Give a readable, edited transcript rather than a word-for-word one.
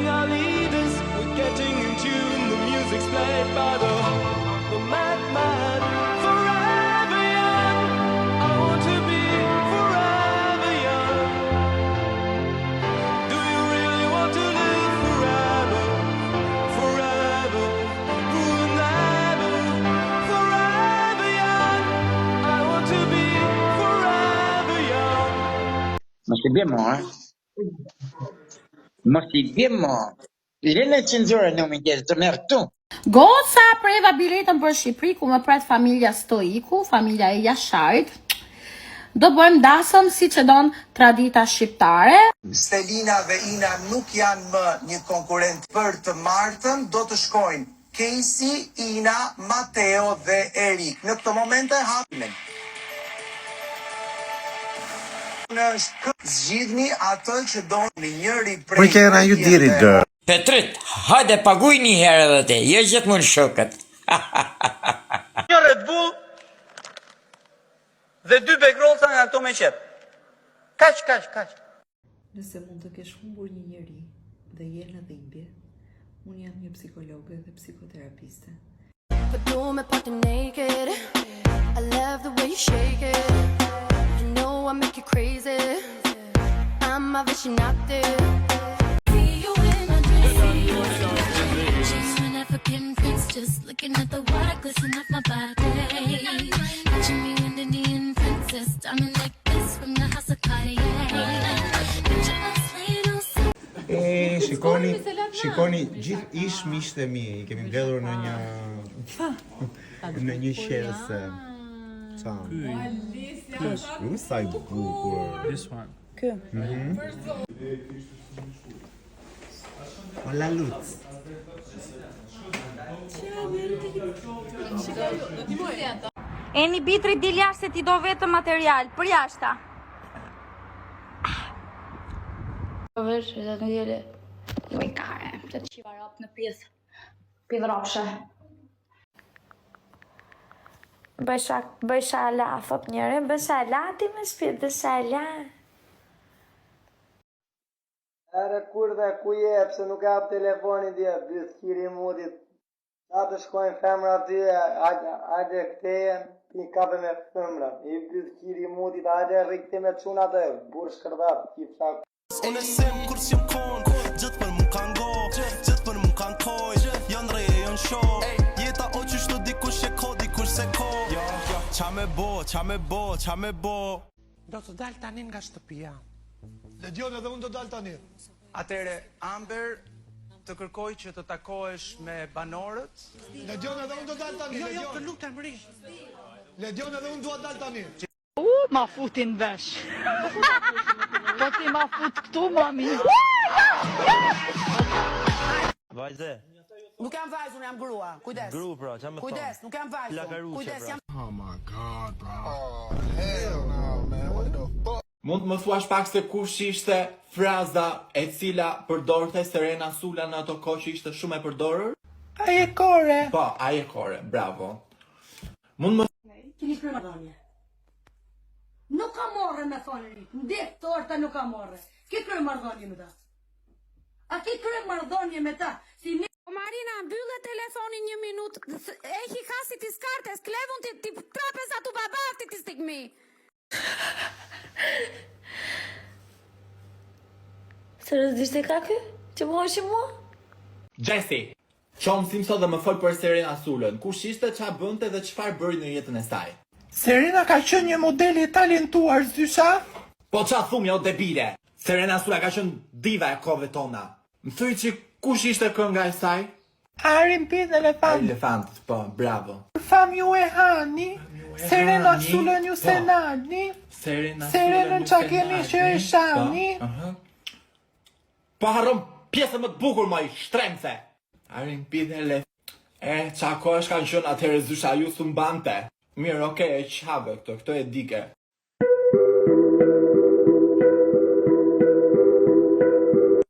Our leaders, we're getting in tune. The music's played by the madman. Forever young, I want to be forever young. Do you really want to live forever? Forever, never. Forever young, I want to be forever young. Ma si abbiamo, Ma si abbiamo. Irene cenzura non mi chiede, tornare tu. Goca preva biletën për Shqipëri ku më pret familja Stoiku, familja e Jasharit. Do bëjmë dasëm si që don tradita shqiptare. Stelina dhe Ina nuk janë më një konkurent për të martën, do të shkojnë Casey, Ina, Mateo dhe Erik. Në këtë moment e hapën. Zgjidhni atë që doni njëri prej. Why can't you did it, girl? Petrit, hajde paguj një herë edhe te, je gjithmonë shokët. Një Red Bull dhe 2 begroca nga këto me qep. Kaq. Nëse mund të kesh humbur një njeri dhe je në dhimbje, unë jam një psikologe dhe psikoterapiste. But do me party naked. I love the way you shake it. You know I make you crazy. I'm avvicinate. See you in my dreams. She's an African prince, just looking at the water glisten off my body. Watching me with the Indian princess, diamond necklace from the house of Cartier. Shikoni, gjithë ish miqtë e mi, I kemi mbledhur në një qese. Sa I bukur. This one. Hola Lutz. Eni bitri dil jashtë se ti do vetëm material, për jashta. Vesh, dhe në djele. Uj, kare, që të qiva rap në pjesë. Pidhrapshe. Bëjsha la, thot njëri, bëjsha la, ti me shpit, bëjsha la. Ere kur dhe ku je, pse nuk hap telefonin dhe, bëth kiri mudit. Ata të shkojnë femra ty, ajde këtejen, pi kape me femra. I bëth kiri mudit, ajde rikti me quna dhe, burë shkërdat, kipsak. Unë e sem kur si më konë, gjithë për më kanë go, gjithë për më kanë koj, janë reje, janë show, jeta o qysh të dikush e ko, dikush se ko. Qa me bo. Do të dal tani nga shtëpia. Ledion edhe unë do dal tani. Atere, Amber, të kërkoj që të takohesh me banorët. Ledion edhe unë do dal tani. Jo, të lutem ri. Ledion edhe unë do dal tani. Ma futin vesh. Po ti ma fut këtu, mami. Vajze. Nuk jam vajzë, unë jam grua. Kujdes. Gru, pra, qa me thonë? Kujdes, nuk jam vajzë. Plakaruqe, Kujdes, jam... Oh my god, bro. Oh, hell no, man. What the fuck? Mund të më thuash pak se kush ishte fraza e cila përdorte Serena Sula në ato kohë që ishte shumë e përdorur? Aje kore. Po, aje kore, bravo. Mund më... Kini kërë mardhonje. Nuk ka morre me thonë një. Ndek torta nuk ka morre. Ki kërë mardhonje me ta? A ki kërë mardhonje me ta? Si mi... Marina, mbyllë telefonin 1 minutë, e hikasit i skartes, klevun ti trapes atu babakti ti stigmi. Se rëzdishte ka kë? Që më hoshi mua? Gjesi, qomë si mëso dhe më folë për Serena Sulën. Kush ishte, qa bënte dhe qëfar bëri në jetën e saj? Serena ka qenë një model i talentuar, zysha? Po qa thumë jo debile? Serena Sula ka qenë diva e kove tona. Më thuj që kush ishte kënga e saj? Arin pin elefant. Elefant, po, bravo. Fam ju e hani, Serena Sulën ju se nani, Serena qa kemi që e shani. Po harrom pjesë më të bukur më I shtremse. Arin pin elefant. Qa kosh kanë qënë atëherë zysha ju së mbante. Mirë, okej, e qave këto e dike.